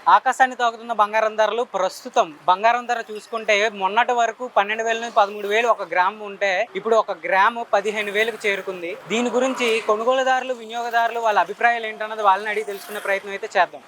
ఆకాశాన్ని తాకుతున్న బంగారం ధరలు ప్రస్తుతం బంగారం ధర చూసుకుంటే మొన్నటి వరకు 12,000 నుంచి 13,000 ఒక గ్రాము ఉంటే ఇప్పుడు ఒక గ్రాము 15,000కు చేరుకుంది. దీని గురించి కొనుగోలుదారులు, వినియోగదారులు వాళ్ళ అభిప్రాయాలు ఏంటన్నది వాళ్ళని అడిగి తెలుసుకునే ప్రయత్నం అయితే చేద్దాం.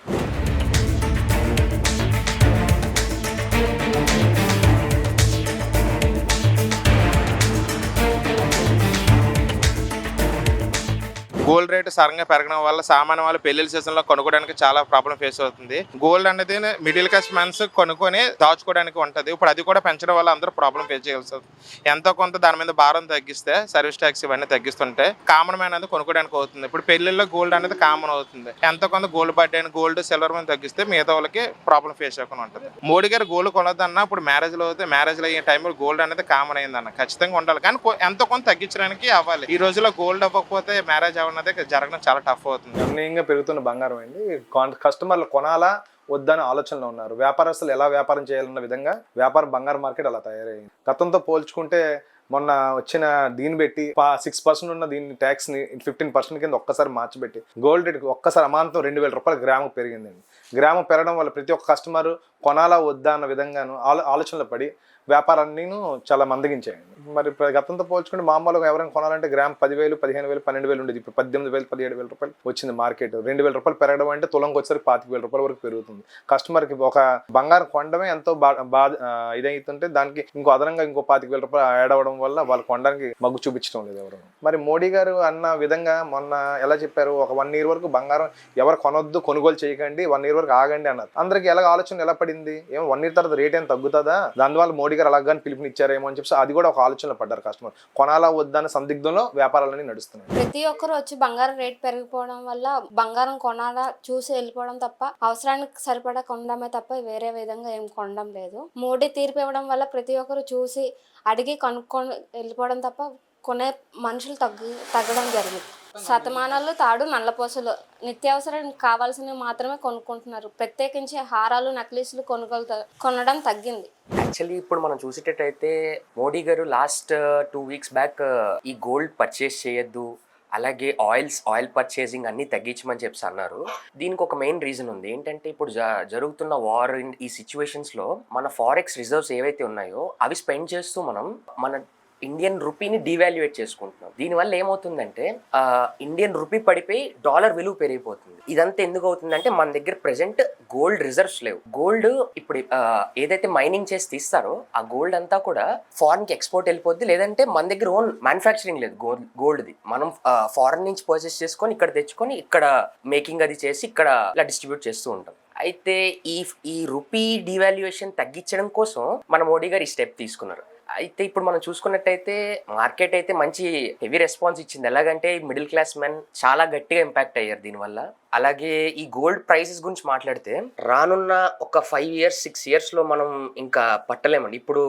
గోల్డ్ రేట్ సడన్గా పెరగడం వల్ల సామాన్య వాళ్ళు పెళ్లిళ్ళ సీజన్లో కొనుక్కోవడానికి చాలా ప్రాబ్లం ఫేస్ అవుతుంది. గోల్డ్ అనేది మిడిల్ క్లాస్ మెన్స్ కొనుక్కొని దాచుకోవడానికి ఉంటుంది. ఇప్పుడు అది కూడా పెంచడం వల్ల అందరూ ప్రాబ్లం ఫేస్ చేయాల్సి వస్తుంది. ఎంతో కొంత దాని మీద భారం తగ్గిస్తే సర్వీస్ ట్యాక్స్ ఇవన్నీ తగ్గిస్తుంటే కామన్ మ్యాన్ అనేది కొనుక్కోవడానికి అవుతుంది. ఇప్పుడు పెళ్లిళ్ళలో గోల్డ్ అనేది కామన్ అవుతుంది. ఎంతో కొంత గోల్డ్ బడ్డీ అని గోల్డ్ సిల్వర్ మీద తగ్గిస్తే మిగతా వాళ్ళకి ప్రాబ్లం ఫేస్ చేయకుండా ఉంటుంది. మోడీ గారు గోల్డ్ కొనొద్దన్నా ఇప్పుడు మ్యారేజ్లో అయితే మ్యారేజ్లో అయ్యే టైంలో గోల్డ్ అనేది కామన్ అయిందన్న ఖచ్చితంగా ఉండాలి. కానీ ఎంతో కొంత తగ్గించడానికి అవ్వాలి. ఈ రోజుల్లో గోల్డ్ అవ్వకపోతే మ్యారేజ్ అన్నది జరగడం చాలా టఫ్ అవుతుంది. గణనీయంగా పెరుగుతున్న బంగారం అండి. కస్టమర్లు కొనాలా వద్దనే ఆలోచనలో ఉన్నారు. వ్యాపారస్తులు ఎలా వ్యాపారం చేయాలన్న విధంగా బంగారం మార్కెట్ అలా తయారైంది. గతంతో పోల్చుకుంటే మొన్న వచ్చిన దీన్ని పెట్టి 6% ఉన్న దీన్ని ట్యాక్స్ ని 15% కింద ఒక్కసారి మార్చిపెట్టి గోల్డ్ రేట్ ఒక్కసారి అమాంతం 2,000 రూపాయలు గ్రాము పెరిగిందండి. గ్రాము పెరగడం వల్ల ప్రతి ఒక్క కస్టమర్ కొనాలా వద్దా అన్న విధంగాను ఆలోచనలో పడి వ్యాపారాన్ని చాలా మందగించాయండి. మరి గతంతో పోల్చుకుంటే మామూలుగా ఎవరైనా కొనాలంటే గ్రామ్ 10,000, 15,000, 12,000 ఉండేది. ఇప్పుడు 18,000, 17,000 రూపాయలు వచ్చింది మార్కెట్. 2,000 రూపాయలు పెరగడం అంటే తులంకి వచ్చేసరికి 25,000 రూపాయల వరకు పెరుగుతుంది. కస్టమర్కి ఒక బంగారం కొనడమే ఎంతో ఇదైతుంటే దానికి ఇంకో అదనంగా ఇంకో 25,000 రూపాయలు యాడ్ అవ్వడం వల్ల వాళ్ళు కొనడానికి మగ్గు చూపించడం లేదు ఎవరు. మరి మోడీ గారు అన్న విధంగా మొన్న ఎలా చెప్పారు, ఒక 1 year వరకు బంగారం ఎవరు కొనొద్దు, కొనుగోలు చేయకండి, 1 year వరకు ఆగండి అన్నారు. అందరికి ఎలా ఆలోచన ఎలా పడింది, ఏమో 1 year తర్వాత రేట్ ఏం తగ్గుతుందా, దానివల్ల మోడీ గారు అలాగని పిలుపునిచ్చారేమో అని చెప్పి అది కూడా ఒక ఆలోచనలో పడ్డారు కస్టమర్. కొనాలా వద్దన్న సందిగ్ధంలో వ్యాపారాలన్నీ నడుస్తున్నాయి. ప్రతి ఒక్కరు వచ్చి బంగారం రేట్ పెరిగిపోవడం వల్ల బంగారం కొనాలా చూసి వెళ్ళిపోవడం తప్ప, అవసరానికి సరిపడా కొనడమే తప్ప వేరే విధంగా ఏం కొనడం లేదు. మోడీ తీర్పు ఇవ్వడం వల్ల ప్రతి ఒక్కరు చూసి అడిగి కొనుక్కొని వెళ్ళిపోవడం తప్ప కొనే మనుషులు తగ్గడం జరిగింది. శతమానాలు తాడు నల్లపూసలు నిత్యావసరం కావాల్సినవి మాత్రమే కొనుక్కుంటున్నారు. ప్రత్యేకించి హారాలు, నక్లీసులు కొనడం తగ్గింది. యాక్చువల్లీ ఇప్పుడు మనం చూసేటట్టయితే మోడీ గారు లాస్ట్ 2 weeks బ్యాక్ ఈ గోల్డ్ పర్చేస్ చేయొద్దు, అలాగే ఆయిల్ పర్చేసింగ్ అన్ని తగ్గించమని చెప్పి అన్నారు. దీనికి ఒక మెయిన్ రీజన్ ఉంది. ఏంటంటే ఇప్పుడు జరుగుతున్న వార్, ఈ సిచ్యువేషన్స్లో మన ఫారెక్స్ రిజర్వ్స్ ఏవైతే ఉన్నాయో అవి స్పెండ్ చేస్తూ మన ఇండియన్ రూపీని డివాల్యుయేట్ చేసుకుంటున్నాం. దీనివల్ల ఏమవుతుందంటే ఇండియన్ రూపీ పడిపోయి డాలర్ విలువ పెరిగిపోతుంది. ఇదంతా ఎందుకు అవుతుందంటే మన దగ్గర ప్రెసెంట్ గోల్డ్ రిజర్వ్స్ లేవు. గోల్డ్ ఇప్పుడు ఏదైతే మైనింగ్ చేసి తీస్తారో ఆ గోల్డ్ అంతా కూడా ఫారెన్ కి ఎక్స్పోర్ట్ వెళ్ళిపోద్ది. లేదంటే మన దగ్గర ఓన్ మ్యానుఫ్యాక్చరింగ్ లేదు గోల్డ్ది. మనం ఫారెన్ నుంచి పర్చేస్ చేసుకొని ఇక్కడ తెచ్చుకొని ఇక్కడ మేకింగ్ అది చేసి ఇక్కడ ఇలా డిస్ట్రిబ్యూట్ చేస్తూ ఉంటాం. అయితే ఈ రూపీ డివాల్యుయేషన్ తగ్గించడం కోసం మన మోడీ గారు ఈ స్టెప్ తీసుకున్నారు. అయితే ఇప్పుడు మనం చూసుకున్నట్టయితే మార్కెట్ అయితే మంచి హెవీ రెస్పాన్స్ ఇచ్చింది. ఎలాగంటే మిడిల్ క్లాస్ మెన్ చాలా గట్టిగా ఇంపాక్ట్ అయ్యారు దీనివల్ల. అలాగే ఈ గోల్డ్ ప్రైసెస్ గురించి మాట్లాడితే రానున్న ఒక 5 years 6 years లో మనం ఇంకా పట్టలేమండి. ఇప్పుడు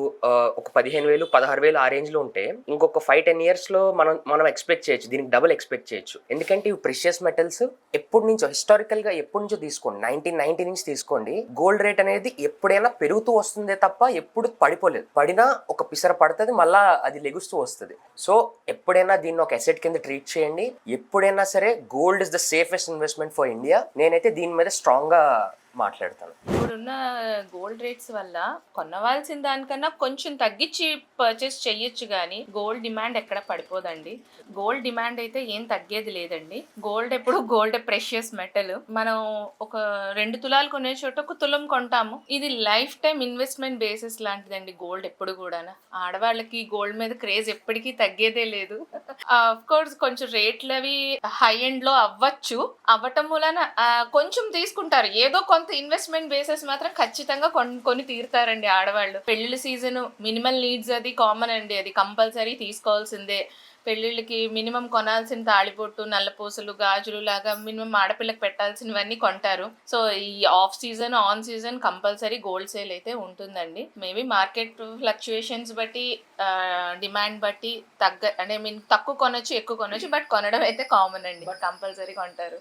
ఒక 15,000 16,000 ఆ రేంజ్ లో ఉంటే ఇంకొక 5-10 years లో మనం ఎక్స్పెక్ట్ చేయొచ్చు, దీనికి డబుల్ ఎక్స్పెక్ట్ చేయొచ్చు. ఎందుకంటే ఇవి ప్రెషియస్ మెటల్స్ ఎప్పటి నుంచో హిస్టారికల్ గా ఎప్పటి నుంచో తీసుకోండి, 1990 నుంచి తీసుకోండి, గోల్డ్ రేట్ అనేది ఎప్పుడైనా పెరుగుతూ వస్తుందే తప్ప ఎప్పుడు పడిపోలేదు. పడినా ఒక పిసర పడుతుంది, మళ్ళా అది లెగుస్తూ వస్తుంది. సో ఎప్పుడైనా దీన్ని ఒక అసెట్ కింద ట్రీట్ చేయండి. ఎప్పుడైనా సరే gold is the safest investment for India. నేనైతే దీని మీద స్ట్రాంగ్ గా మాట్లాడతాను. ఇప్పుడున్న గోల్డ్ రేట్స్ వల్ల కొనవలసిన దానికన్నా కొంచెం తగ్గించి పర్చేస్ చెయ్యొచ్చు, కానీ గోల్డ్ డిమాండ్ ఎక్కడ పడిపోదండి. గోల్డ్ డిమాండ్ అయితే ఏం తగ్గేది లేదండి. Gold precious metal. మనం ఒక 2 తులాలు కొనే చోట 1 తులం కొంటాము. ఇది లైఫ్ టైం ఇన్వెస్ట్మెంట్ బేసిస్ లాంటిదండి గోల్డ్ ఎప్పుడు కూడా. ఆడవాళ్ళకి గోల్డ్ మీద క్రేజ్ ఎప్పటికీ తగ్గేదే లేదు. ఆఫ్ కోర్స్ కొంచెం రేట్లు అవి హై ఎండ్ లో అవ్వటం వలన కొంచెం తీసుకుంటారు. ఏదో కొంత ఇన్వెస్ట్మెంట్ బేసెస్ మాత్రం ఖచ్చితంగా కొని తీరుతారండి ఆడవాళ్ళు. పెళ్లిళ్ళ సీజన్ మినిమల్ నీడ్స్ అది కామన్ అండి, అది కంపల్సరీ తీసుకోవాల్సిందే. పెళ్లిళ్ళకి మినిమం కొనాల్సిన తాళిబొట్టు, నల్లపూసలు, గాజులు లాగా మినిమం ఆడపిల్లకి పెట్టాల్సినవన్నీ కొంటారు. సో ఈ of season on season compulsory gold sale అయితే ఉంటుందండి. మేబీ మార్కెట్ ఫ్లక్చుయేషన్స్ బట్టి డిమాండ్ బట్టి తక్కువ కొనొచ్చు, ఎక్కువ కొనొచ్చు, బట్ కొనడం అయితే కామన్ అండి. బట్ కంపల్సరీ కొంటారు.